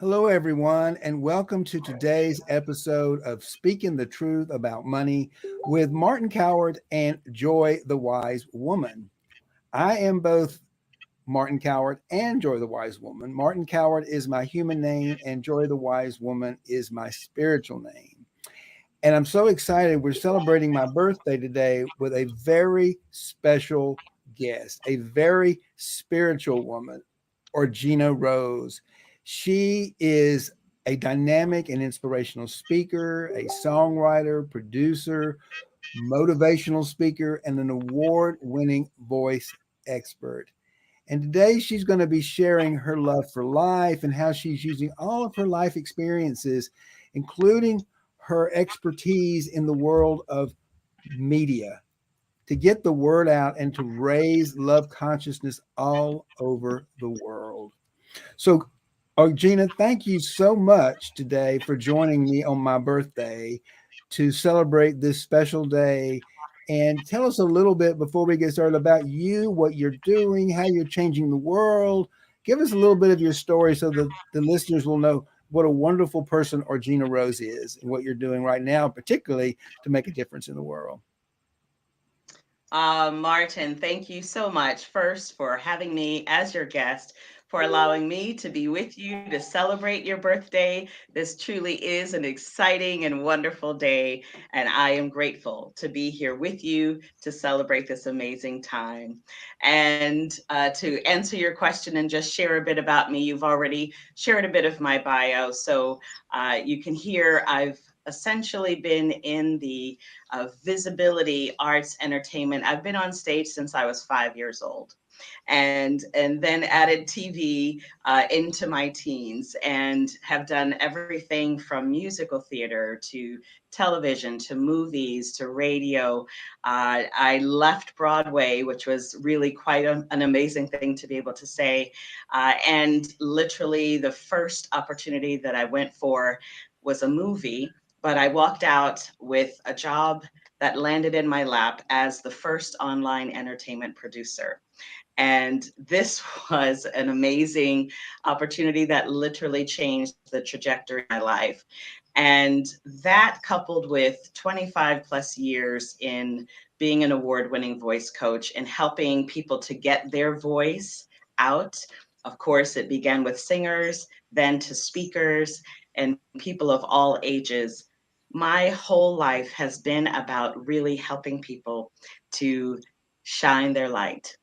Hello, everyone, and welcome to today's episode of Speaking the Truth About Money with Martin Coward and Joy the Wise Woman. I am both Martin Coward and Joy the Wise Woman. Martin Coward is my human name, and Joy the Wise Woman is my spiritual name. And I'm so excited. We're celebrating my birthday today with a very special guest, a very spiritual woman, Orgena Rose. She is a dynamic and inspirational speaker, a songwriter, producer, motivational speaker, and an award winning voice expert. And today she's going to be sharing her love for life and how she's using all of her life experiences, including her expertise in the world of media, to get the word out and to raise love consciousness all over the world. So, Gina, thank you so much today for joining me on my birthday to celebrate this special day. And tell us a little bit before we get started about you, what you're doing, how you're changing the world. Give us a little bit of your story so that the listeners will know what a wonderful person Orgena Rose is and what you're doing right now, particularly to make a difference in the world. Martin, thank you so much first for having me as your guest, for allowing me to be with you to celebrate your birthday. This truly is an exciting and wonderful day, and I am grateful to be here with you to celebrate this amazing time. And to answer your question and just share a bit about me, you've already shared a bit of my bio, so you can hear I've essentially been in the visibility, arts, entertainment. I've been on stage since I was 5 years old, and then added TV into my teens, and have done everything from musical theater to television to movies to radio. I left Broadway, which was really quite an amazing thing to be able to say, and literally the first opportunity that I went for was a movie, but I walked out with a job that landed in my lap as the first online entertainment producer. And this was an amazing opportunity that literally changed the trajectory of my life. And that, coupled with 25 plus years in being an award winning voice coach and helping people to get their voice out. Of course, it began with singers, then to speakers and people of all ages. My whole life has been about really helping people to shine their light,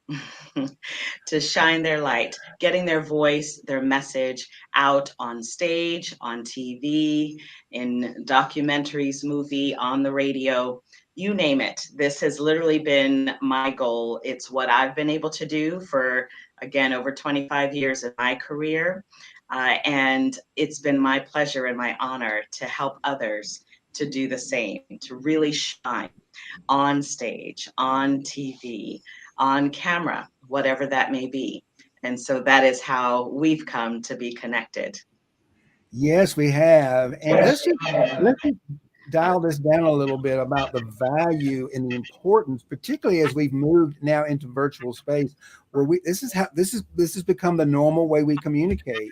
to shine their light, getting their voice, their message out on stage, on TV, in documentaries, movie, on the radio, you name it. This has literally been my goal. It's what I've been able to do for, again, over 25 years in my career. And it's been my pleasure and my honor to help others to do the same, to really shine on stage, on TV, on camera, whatever that may be. And so that is how we've come to be connected. Yes, we have. And let's just dial this down a little bit about the value and the importance, particularly as we've moved now into virtual space, where we this has become the normal way we communicate.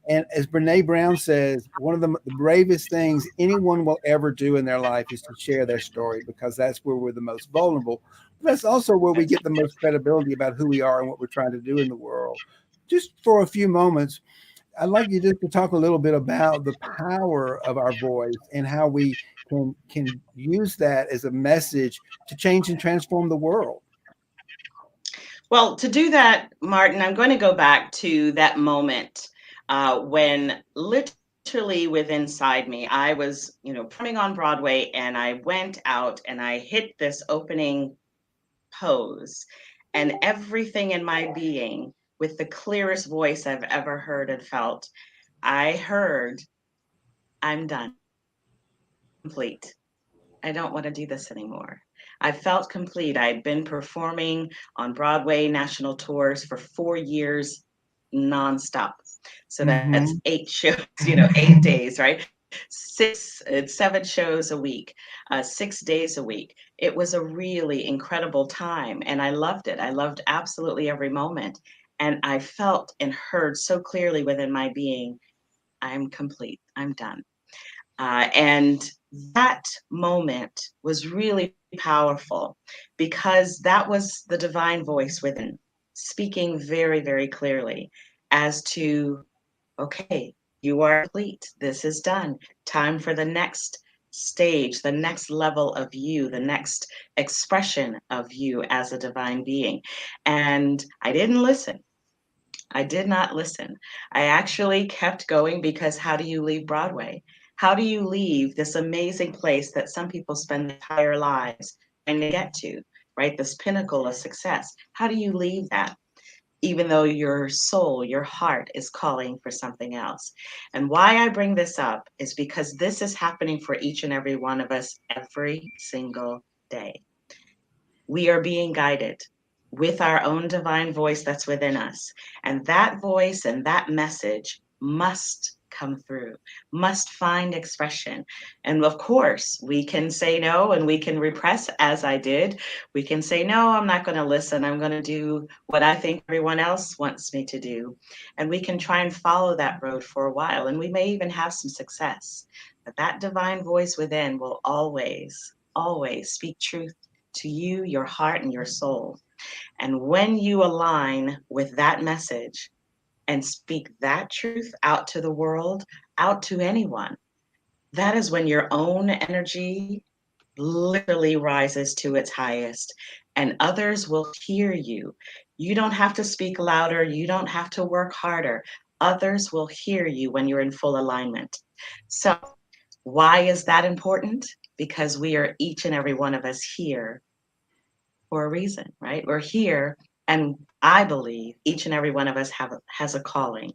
And as Brene Brown says, one of the bravest things anyone will ever do in their life is to share their story because that's where we're the most vulnerable. But that's also where we get the most credibility about who we are and what we're trying to do in the world. Just for a few moments, I'd like you just to talk a little bit about the power of our voice and how we can use that as a message to change and transform the world. Well, to do that, Martin, I'm going to go back to that moment when literally within inside me, I was, performing on Broadway, and I went out and I hit this opening pose, and everything in my being, with the clearest voice I've ever heard and felt, I heard, I'm done. I'm complete. I don't want to do this anymore. I felt complete. I'd been performing on Broadway national tours for 4 years nonstop. So that's Hmm. 8 shows, 8 days, right? It's 7 shows a week, 6 days a week. It was a really incredible time, and I loved it. I loved absolutely every moment. And I felt and heard so clearly within my being, I'm complete. I'm done. And that moment was really powerful because that was the divine voice within speaking very, very clearly as to, okay, you are complete. This is done. Time for the next stage, the next level of you, the next expression of you as a divine being. And I didn't listen. I did not listen. I actually kept going because how do you leave Broadway? How do you leave this amazing place that some people spend their entire lives trying to get to, right? This pinnacle of success. How do you leave that? Even though your soul, your heart is calling for something else. And why I bring this up is because this is happening for each and every one of us every single day. We are being guided with our own divine voice that's within us. And that voice and that message must come through, must find expression. And of course, we can say no and we can repress, as I did. We can say, no, I'm not going to listen. I'm going to do what I think everyone else wants me to do. And we can try and follow that road for a while. And we may even have some success. But that divine voice within will always, always speak truth to you, your heart, and your soul. And when you align with that message and speak that truth out to the world, out to anyone, that is when your own energy literally rises to its highest and others will hear you. You don't have to speak louder, you don't have to work harder. Others will hear you when you're in full alignment. So, why is that important? Because we are each and every one of us here for a reason, right? We're here, and I believe each and every one of us has a calling,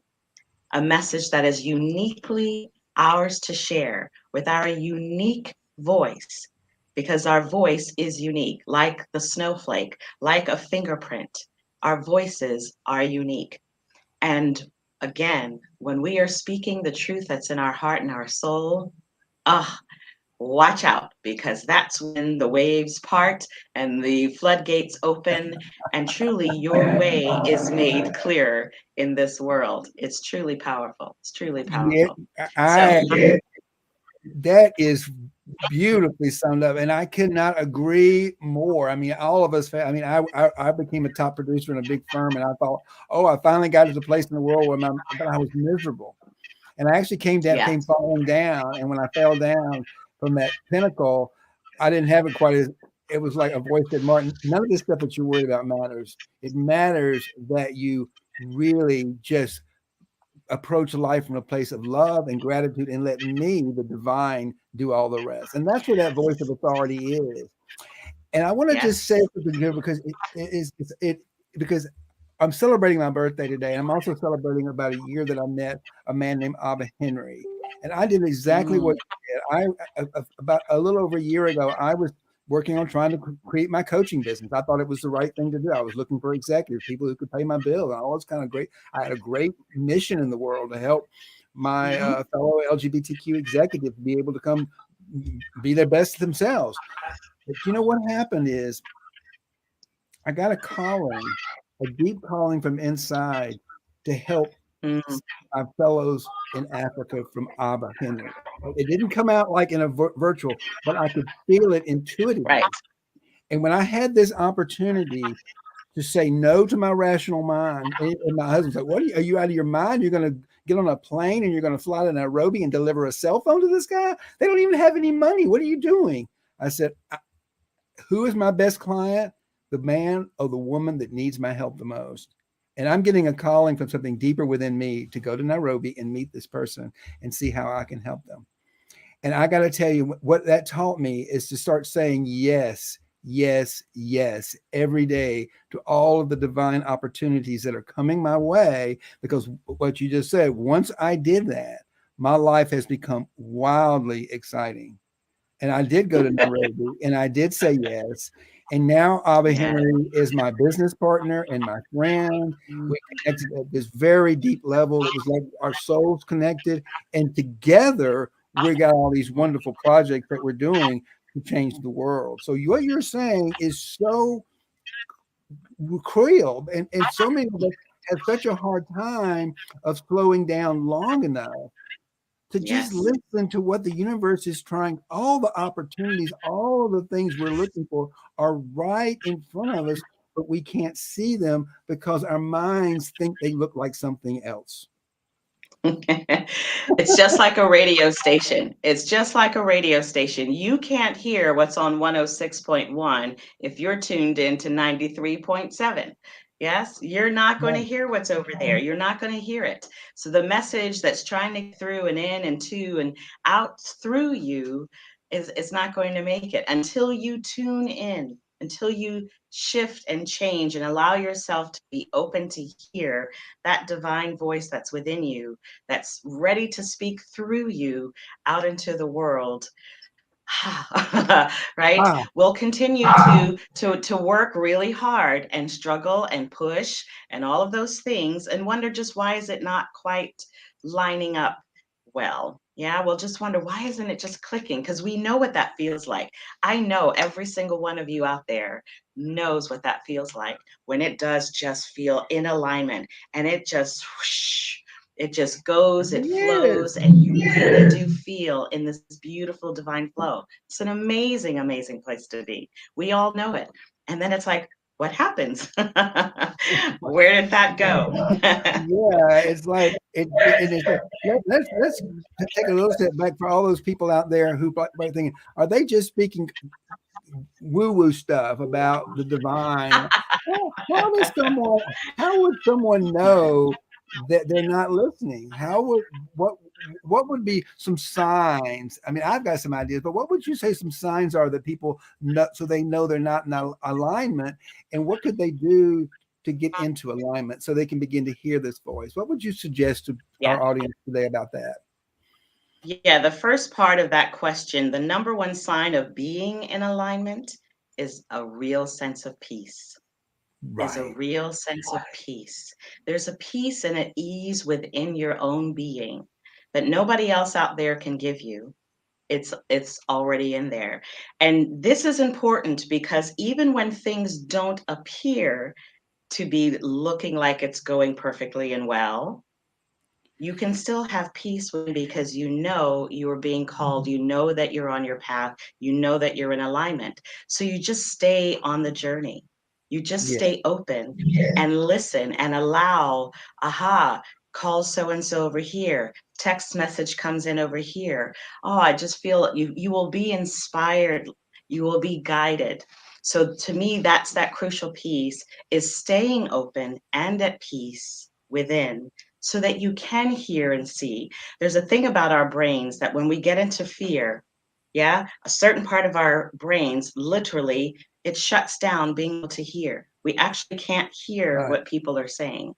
a message that is uniquely ours to share with our unique voice, because our voice is unique, like the snowflake, like a fingerprint. Our voices are unique. And again, when we are speaking the truth that's in our heart and our soul, ah, watch out because that's when the waves part and the floodgates open and truly your way is made clear in this world. It's truly powerful. It's truly Yeah, powerful. So, I that is beautifully summed up, and I could not agree more. I mean, all of us. I mean, I became a top producer in a big firm, and I thought, oh, I finally got to the place in the world where but I was miserable, and I actually came yes. falling down. And when I fell down from that pinnacle, I didn't have it quite as. It was like a voice said, Martin, none of this stuff that you're worried about matters. It matters that you really just approach life from a place of love and gratitude and let me, the divine, do all the rest. And that's where that voice of authority is. And I want to just Yes. say something here because it is because I'm celebrating my birthday today. And I'm also celebrating about a year that I met a man named Abba Henry. And I did exactly Mm, what you did. About a little over a year ago, I was working on trying to create my coaching business. I thought it was the right thing to do. I was looking for executives, people who could pay my bill, and all this kind of great. I had a great mission in the world to help my mhm. fellow LGBTQ executives be able to come be their best themselves. But you know what happened is I got a calling, a deep calling from inside to help Mm, our fellows in Africa from Abba Henry. It didn't come out like in a virtual, but I could feel it right. intuitively. And when I had this opportunity to say no to my rational mind, and my husband's like, "What are you out of your mind? You're going to get on a plane and you're going to fly to Nairobi and deliver a cell phone to this guy? They don't even have any money. What are you doing?" I said, "Who is my best client? The man or the woman that needs my help the most." And I'm getting a calling from something deeper within me to go to Nairobi and meet this person and see how I can help them. And I got to tell you, what that taught me is to start saying yes, yes, yes every day to all of the divine opportunities that are coming my way. Because what you just said, once I did that, my life has become wildly exciting. And I did go to Nairobi and I did say yes. And now Abba Yeah. Henry is my business partner and my friend. Mm, We connected at this very deep level. It was like our souls connected. And together, we got all these wonderful projects that we're doing to change the world. So what you're saying is so cruel. And so many of us have such a hard time of slowing down long enough to just Yes. listen to what the universe is trying. All the opportunities, all of the things we're looking for are right in front of us, but we can't see them because our minds think they look like something else. It's just like a radio station. It's just like a radio station. You can't hear what's on 106.1 if you're tuned in to 93.7. Yes, you're not going to Right. hear what's over there. You're not going to hear it. So the message that's trying to get through and in and to and out through you is not going to make it until you tune in, until you shift and change and allow yourself to be open to hear that divine voice that's within you, that's ready to speak through you out into the world. Right, Wow. we'll continue to work really hard and struggle and push and all of those things and wonder just why is it not quite lining up well. Yeah, we'll just wonder why isn't it just clicking, because we know what that feels like. I know every single one of you out there knows what that feels like when it does just feel in alignment and it just whoosh, it just goes, it Yes. flows, and you really do feel in this beautiful divine flow. It's an amazing, amazing place to be. We all know it. And then it's like, what happens? Where did that go? Yeah, it's like it is. Let's take a little step back for all those people out there who might thinking, are they just speaking woo-woo stuff about the divine? How would someone know that they're not listening? What what would be some signs? I mean, I've got some ideas, but what would you say some signs are that people know so they know they're not in alignment? And what could they do to get into alignment so they can begin to hear this voice? What would you suggest to Yeah. our audience today about that? Yeah, the first part of that question, the number one sign of being in alignment is a real sense of peace. Is a Right. real sense of peace. There's a peace and an ease within your own being that nobody else out there can give you. It's already in there. And this is important because even when things don't appear to be looking like it's going perfectly and well, you can still have peace because you know you are being called, you know that you're on your path, you know that you're in alignment. So you just stay on the journey. You just Yeah. stay open and listen and allow, aha, call so and so over here, text message comes in over here. Oh, I just feel you will be inspired, you will be guided. So to me, that's that crucial piece, is staying open and at peace within so that you can hear and see. There's a thing about our brains that when we get into fear, yeah, a certain part of our brains literally it shuts down being able to hear. We actually can't hear Right. what people are saying.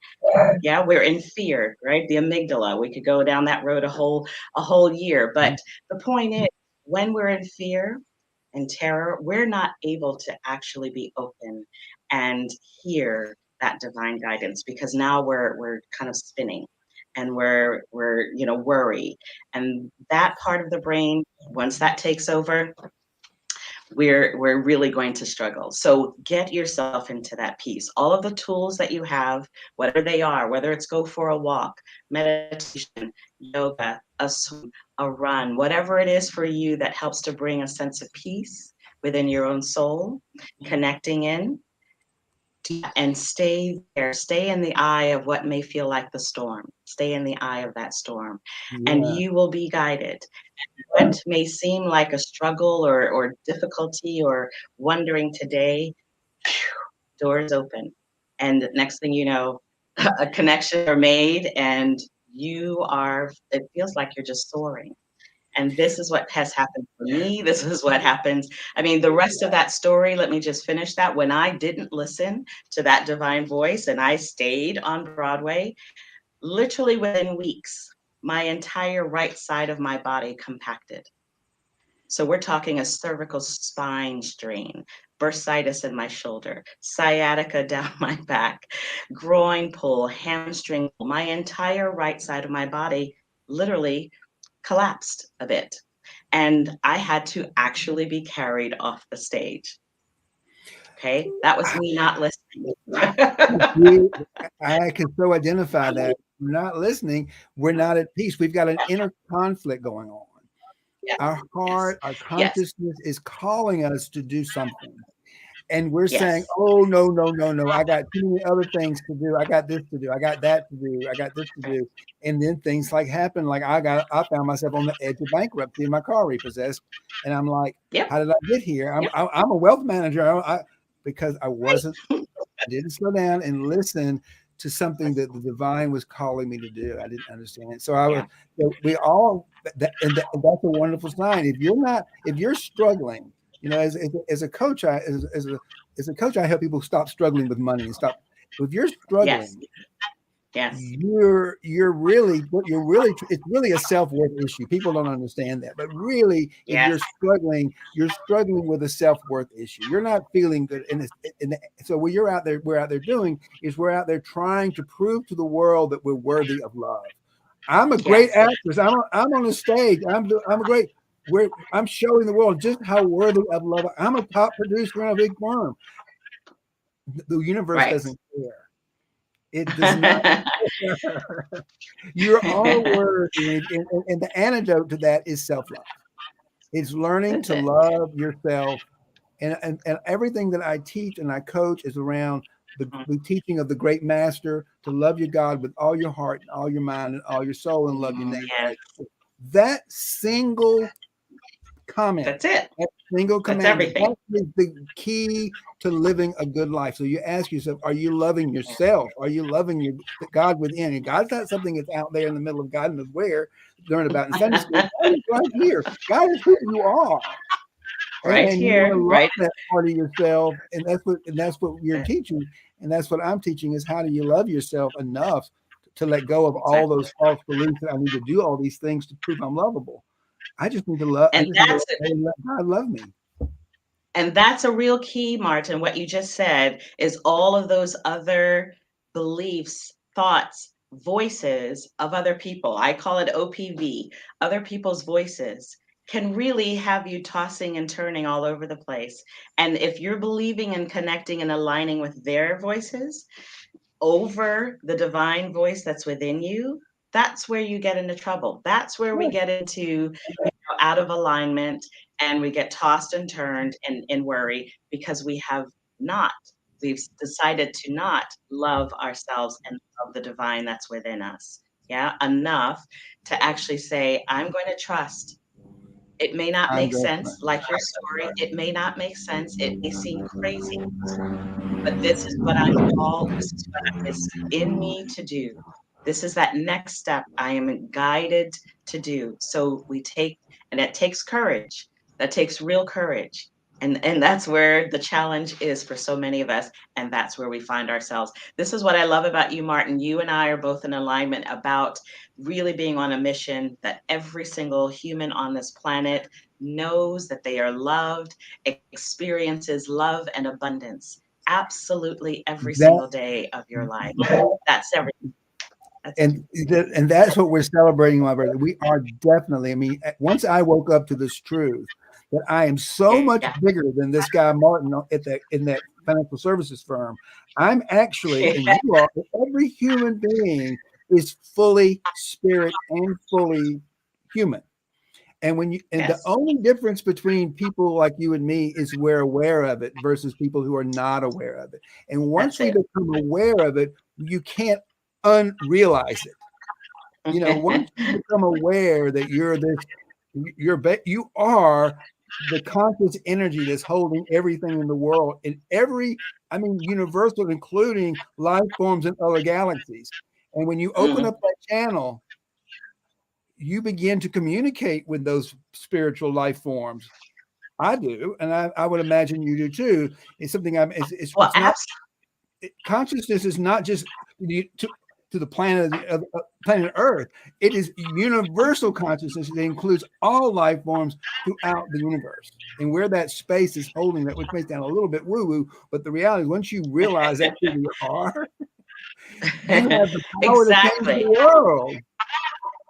Yeah, we're in fear, right? The amygdala. We could go down that road a whole year, but the point is when we're in fear and terror, we're not able to actually be open and hear that divine guidance because now we're kind of spinning and we're worry, and that part of the brain, once that takes over, we're really going to struggle. So get yourself into that piece. All of the tools that you have, whatever they are, whether it's go for a walk, meditation, yoga, a swim, a run, whatever it is for you that helps to bring a sense of peace within your own soul, connecting in, and stay there, stay in the eye of what may feel like the storm, stay in the eye of that storm, and Yeah. you will be guided. What may seem like a struggle or difficulty or wondering today, doors open. And next thing you know, a connection are made and it feels like you're just soaring. And this is what has happened for me. This is what happens. I mean, the rest of that story, let me just finish that. When I didn't listen to that divine voice and I stayed on Broadway, literally within weeks, my entire right side of my body compacted. So we're talking a cervical spine strain, bursitis in my shoulder, sciatica down my back, groin pull, hamstring pull. My entire right side of my body literally collapsed a bit. And I had to actually be carried off the stage. Okay. That was me not listening. You, I can so identify that. we're not listening, we're not at peace. We've got an inner conflict going on. Yes. Our Yes. heart, our Yes. consciousness is calling us to do something. And we're saying, Yes. oh, no, no, no, no. I got too many other things to do. I got this to do. I got that to do. I got this to do. And then things like happen. Like I found myself on the edge of bankruptcy and my car repossessed. And I'm like, Yep. how did I get here? Yep. I'm a wealth manager. Because Right. I didn't slow down and listen to something that the divine was calling me to do. I didn't understand it. So I was, Yeah. so we all, and that's a wonderful sign. If you're struggling, as a coach, as a coach, I help people stop struggling with money and stop. If you're Yes. struggling, Yes. it's really a self-worth issue. People don't understand that, but really, if Yes. you're struggling with a self-worth issue. You're not feeling good, so what we're out there doing is we're out there trying to prove to the world that we're worthy of love. I'm a great Yes. actress. I'm on the stage. I'm a great. I'm showing the world just how worthy of love. I'm a top producer in a big firm. The universe Right. doesn't care. It does not. You're all worthy, and the antidote to that is self-love. It's learning That's to it. love yourself, and everything that I teach and I coach is around Mhm. the teaching of the great master to love your God with all your heart and all your mind and all your soul, and love your neighbor Yes. as yourself. That single comment, That's it. that single That's command, everything. that is the key to living a good life. So you ask yourself, are you loving Yeah. yourself? Are you loving your the God within? And God's not something that's out there in the middle of God knows where, learn about in Sunday school. God is right here. God is who you are. Right And you want here. to love Right. that part of yourself. And that's what you're That's it. teaching. And that's what I'm teaching is how do you love yourself enough to let go of all Exactly. those false beliefs that I need to do all these things to prove I'm lovable. I And just need to that's let God love me. And that's a real key, Martin. What you just said is all of those other beliefs, thoughts, voices of other people. I call it OPV, other people's voices can really have you tossing and turning all over the place. And if you're believing and connecting and aligning with their voices over the divine voice that's within you, that's where you get into trouble. That's where we Right. get into out of alignment and we get tossed and turned in worry because not, we've decided to not love ourselves and love the divine that's within us. Yeah, enough to actually say, I'm going to trust. It may not I'm make grateful. sense, like your story. It may not make sense. It may seem crazy, but this is what I'm called. This is what is in me to do. This is that next step I am guided to do. So we take, and that takes courage. That takes real courage. And that's where the challenge is for so many of us. And that's where we find ourselves. This is what I love about you, Martin. You and I are both in alignment about really being on a mission that every single human on this planet knows that they are loved, experiences love and abundance absolutely every That single day of your life. That's everything. That's it. and that's what we're celebrating, my brother. We are definitely. I mean, once I woke up to this truth that I am so much Yeah. bigger than this guy Martin in that financial services firm. I'm actually, and you are. Every human being is fully spirit and fully human. And the Yes, only difference between people like you and me is we're aware of it versus people who are not aware of it. And once that's we it. become aware of it, you can't unrealize it. Once you become aware that you are the conscious energy that's holding everything in the world in universal, including life forms in other galaxies. And when you open Mhm. up that channel, you begin to communicate with those spiritual life forms. I do, and I would imagine you do too. It's something Well, it's not consciousness is not just to the planet of planet Earth. It is universal consciousness that includes all life forms throughout the universe. And where that space is holding that, which makes that a little bit woo-woo, but the reality is once you realize that's who you are, you have the power to change the exactly. world.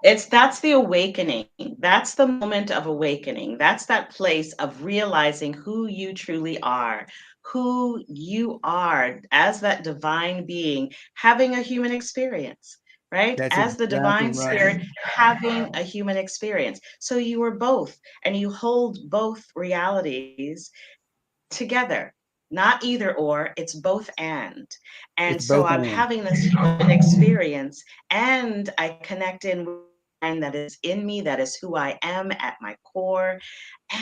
That's the awakening. That's the moment of awakening. That's that place of realizing who you truly are, who you are as that divine being having a human experience. right? That's As the exactly divine right. spirit having a human experience. So you are both, and you hold both realities together, not either or, it's both and It's so both I'm and. having this human experience, and I connect in with the divine that is in me, that is who I am at my core,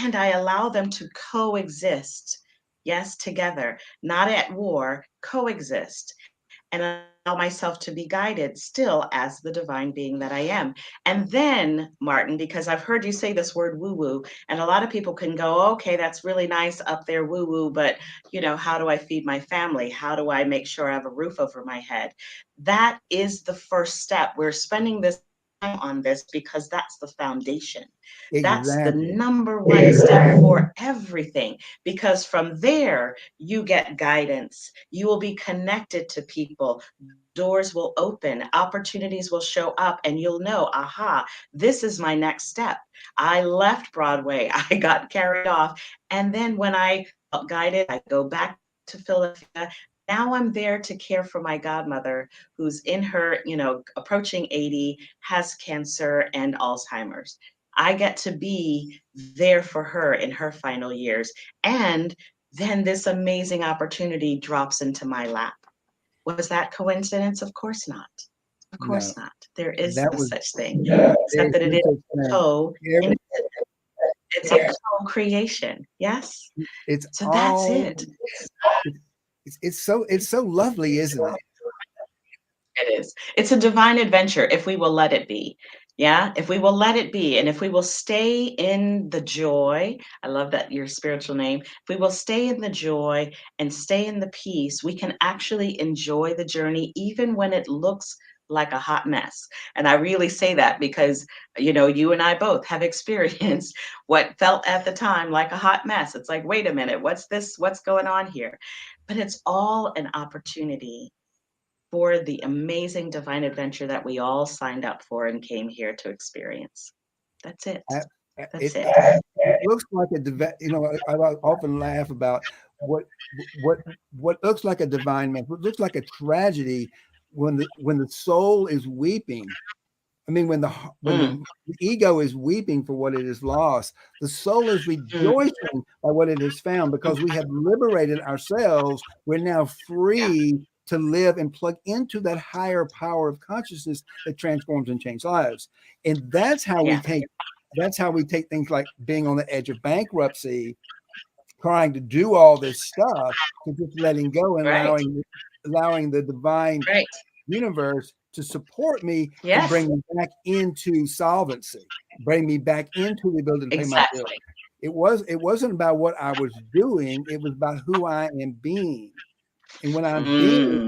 and I allow them to coexist. Yes, together, not at war, coexist, and allow myself to be guided still as the divine being that I am. And then, Martin, because I've heard you say this word woo woo, and a lot of people can go, okay, that's really nice up there, woo woo, but how do I feed my family? How do I make sure I have a roof over my head? That is the first step. We're spending this time on this because that's the foundation. That's the Exactly. number one step for everything, because from there, you get guidance. You will be connected to people. Doors will open, opportunities will show up, and you'll know, aha, this is my next step. I left Broadway, I got carried off. And then when I felt guided, I go back to Philadelphia. Now I'm there to care for my godmother who's in her, approaching 80, has cancer and Alzheimer's. I get to be there for her in her final years. And then this amazing opportunity drops into my lap. Was that coincidence? Of course not. Of No, course not. There is that no was such thing, except there's that it no is such thing. co Every, it's a co-creation. Yes? it's So that's all it. it's, it's so lovely, isn't it? It is. It's a divine adventure if we will let it be. Yeah, if we will let it be, and if we will stay in the joy, I love that your spiritual name. If we will stay in the joy and stay in the peace, we can actually enjoy the journey even when it looks like a hot mess. And I really say that because, you and I both have experienced what felt at the time like a hot mess. It's like, wait a minute, what's this? What's going on here? But it's all an opportunity for the amazing divine adventure that we all signed up for and came here to experience. That's it. I, That's it. it looks like I often laugh about what what what looks like a divine man, what looks like a tragedy when the soul is weeping. I mean, when Mm, the ego is weeping for what it has lost, the soul is mm, rejoicing by what it has found because we have liberated ourselves. We're now yeah, free to live and plug into that higher power of consciousness that transforms and changes lives. And yeah, that's how we take things like being on the edge of bankruptcy, trying to do all this stuff, to just letting go and right, allowing the divine right. universe to support me and Yes, bring me back into solvency, bring me back into the ability to pay my bills. exactly. It wasn't about what I was doing, it was about who I am being. And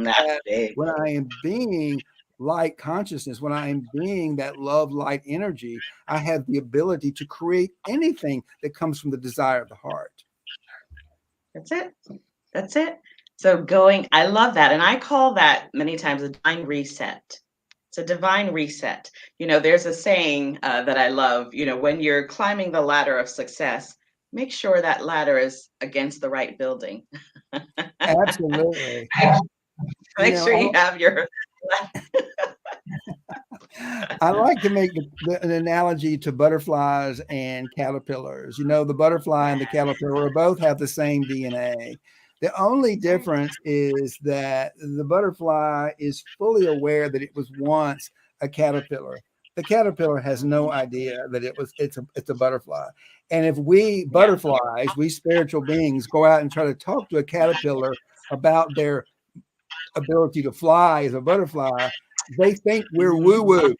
That's big. when I am being light consciousness, when I am being that love light energy, I have the ability to create anything that comes from the desire of the heart. That's it. That's it. So I love that. And I call that many times a divine reset. It's a divine reset. There's a saying that I love, when you're climbing the ladder of success, make sure that ladder is against the right building. Absolutely. You Make know, sure you have your I like to make an analogy to butterflies and caterpillars. You know, the butterfly and the caterpillar both have the same DNA. The only That's right. difference is that the butterfly is fully aware that it was once a caterpillar. The caterpillar has no Mhm. idea that it's a butterfly. And if we Yeah. butterflies, we spiritual beings, go out and try to talk to a caterpillar about their ability to fly as a butterfly, they think we're woo Mhm. woo.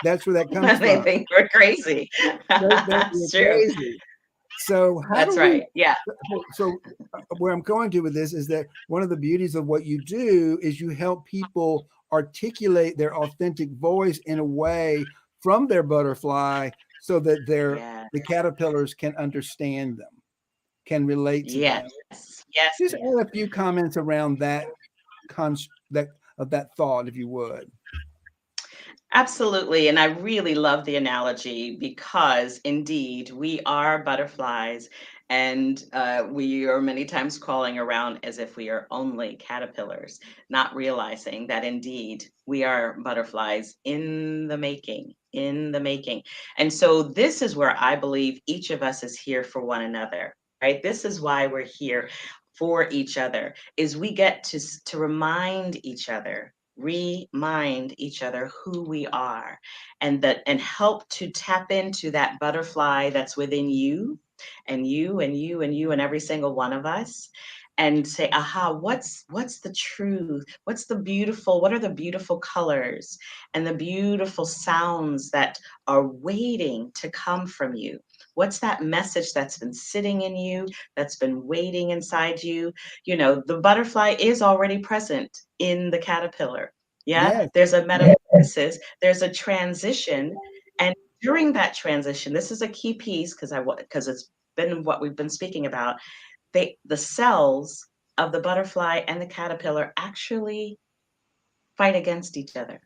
That's where that comes They from. think we're crazy. They think That's we're true. crazy. So how do That's we? right. Yeah. Where I'm going to with this is that one of the beauties of what you do is you help people articulate their authentic voice in a way from their butterfly so that Yeah. the caterpillars can understand them, can relate to Yes. them. Yes. Just Yes. add a few comments around that of that thought, if you would. Absolutely. And I really love the analogy because indeed we are butterflies And we are many times crawling around as if we are only caterpillars, not realizing that indeed we are butterflies in the making, in the making. And so this is where I believe each of us is here for one another, right? This is why we're here for each other, is we get to remind each other, remind each other who we are, and that, and help to tap into that butterfly that's within you, and you and you and you and every single one of us, and say, aha, what's the truth, what's the beautiful, what are the beautiful colors and the beautiful sounds that are waiting to come from you? What's that message that's been sitting in you, that's been waiting inside you? You know, the butterfly is already present in the caterpillar. Yeah, Yes. there's a metamorphosis, there's a transition. And during that transition, this is a key piece, because it's been what we've been speaking about. The cells of the butterfly and the caterpillar actually fight against each other.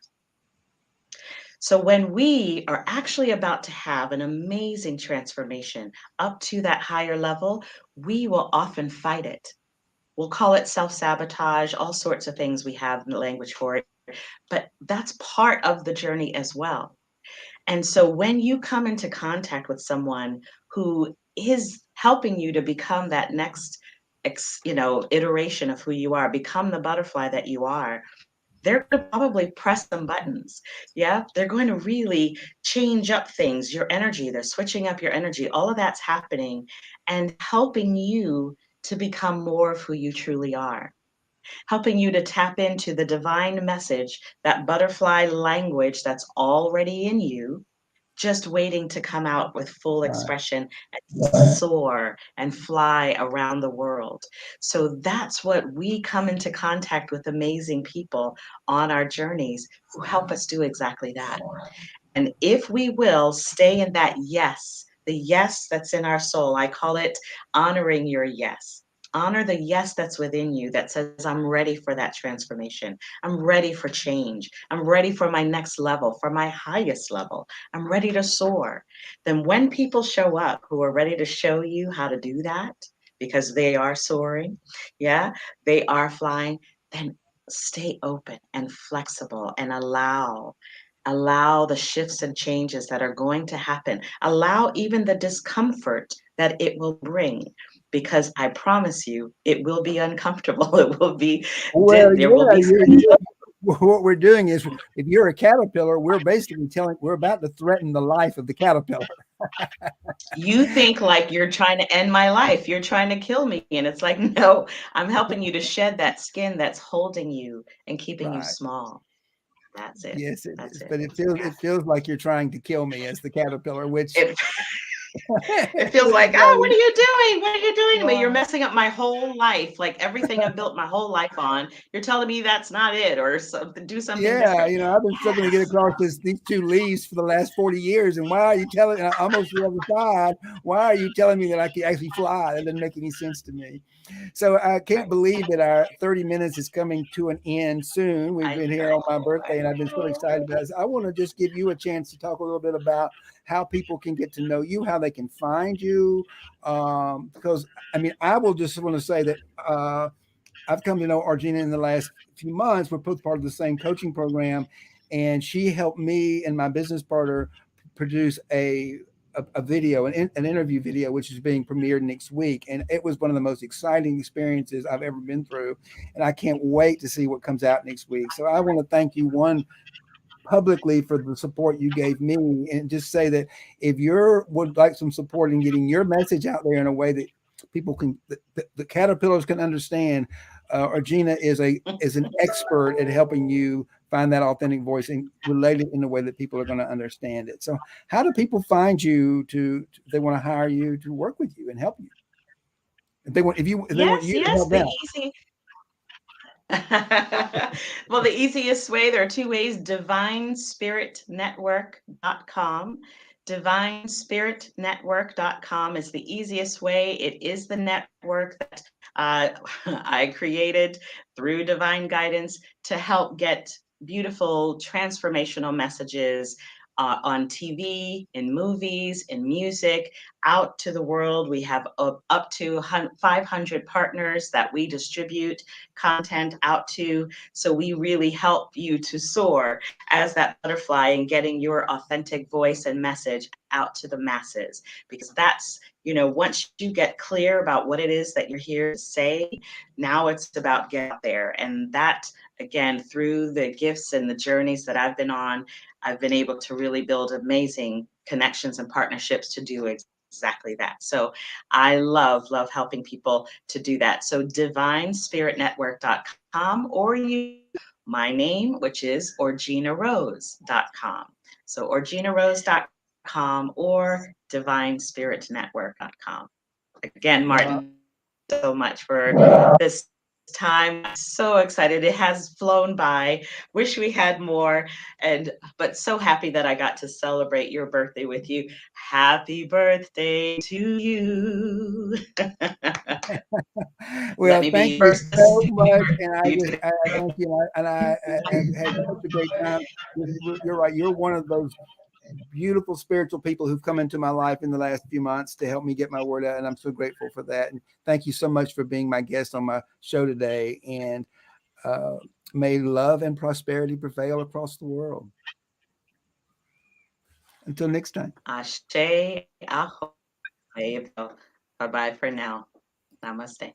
So when we are actually about to have an amazing transformation up to that higher level, we will often fight it. We'll call it self-sabotage, all sorts of things we have in the language for it, but that's part of the journey as well. And so when you come into contact with someone who is helping you to become that next iteration of who you are, become the butterfly that you are, they're going to probably press some buttons. Yeah, they're going to really change up things, your energy. They're switching up your energy. All of that's happening and helping you to become more of who you truly are, helping you to tap into the divine message, that butterfly language that's already in you, just waiting to come out with full Right. expression and soar and fly around the world. So that's what we come into contact with, amazing people on our journeys who help us do exactly that. And if we will stay in that yes, the yes that's in our soul, I call it honoring your yes. Honor the yes that's within you that says, I'm ready for that transformation. I'm ready for change. I'm ready for my next level, for my highest level. I'm ready to soar. Then when people show up who are ready to show you how to do that, because they are soaring, yeah, they are flying, then stay open and flexible and allow the shifts and changes that are going to happen. Allow even the discomfort that it will bring, because I promise you, it will be uncomfortable. It will be, Well, there will yeah, be what we're doing is, if you're a caterpillar, we're basically we're about to threaten the life of the caterpillar. you think like you're trying to end my life. You're trying to kill me. And it's like, no, I'm helping you to shed that skin that's holding you and keeping you Right. small. That's it. Yes, it That's is. it. But it feels like you're trying to kill me as the caterpillar, which It, it feels which like, is oh, like, what are you doing? What are you doing to me? You're wow. messing up my whole life. Like everything I built my whole life on. You're telling me that's not it, or something, do something Yeah, different. I've been struggling to get Yes. across these two leaves for the last 40 years. And why are you telling, and I'm almost the other side, why are you telling me that I can actually fly? That doesn't make any sense to me. So I can't Right. believe that our 30 minutes is coming to an end soon. We've I been here on my know. birthday and I've been so excited about this. I want to just give you a chance to talk a little bit about how people can get to know you, how they can find you. Because I mean, I will just want to say that I've come to know Orgena in the last few months. We're both part of the same coaching program, and she helped me and my business partner produce a video, an interview video, which is being premiered next week. And it was one of the most exciting experiences I've ever been through. And I can't wait to see what comes out next week. So I want to thank you, one, publicly, for the support you gave me, and just say that if you would like some support in getting your message out there in a way that people can, the caterpillars can understand, Orgena is an expert at helping you find that authentic voice and relate it in a way that people are going to understand it. So how do people find you if they want to hire you to work with you and help you, if they want Yes, you to yes, help the them? easy. Well, the easiest way, there are two ways: divinespiritnetwork.com. Divinespiritnetwork.com is the easiest way. It is the network that I created through divine guidance to help get beautiful transformational messages on TV, in movies, in music, out to the world. We have up to 500 partners that we distribute content out to. So we really help you to soar as that butterfly and getting your authentic voice and message out to the masses. Because that's, once you get clear about what it is that you're here to say, now it's about get out there. And that, again, through the gifts and the journeys that I've been on, I've been able to really build amazing connections and partnerships to do exactly that. So I love helping people to do that. So divinespiritnetwork.com, or use my name, which is orgenarose.com. So orgenarose.com or divinespiritnetwork.com. Again, Martin, Well, thank you so much for this time. I'm so excited. It has flown by. Wish we had more, but so happy that I got to celebrate your birthday with you. Happy birthday to you. Let well, me thank be you first to so sing much, and you today. I thank you, and I have had such a great time. You're right. You're one of those beautiful spiritual people who've come into my life in the last few months to help me get my word out, and I'm so grateful for that. And thank you so much for being my guest on my show today. And uh, may love and prosperity prevail across the world. Until next time. Ashe, aho. Bye bye for now. Namaste.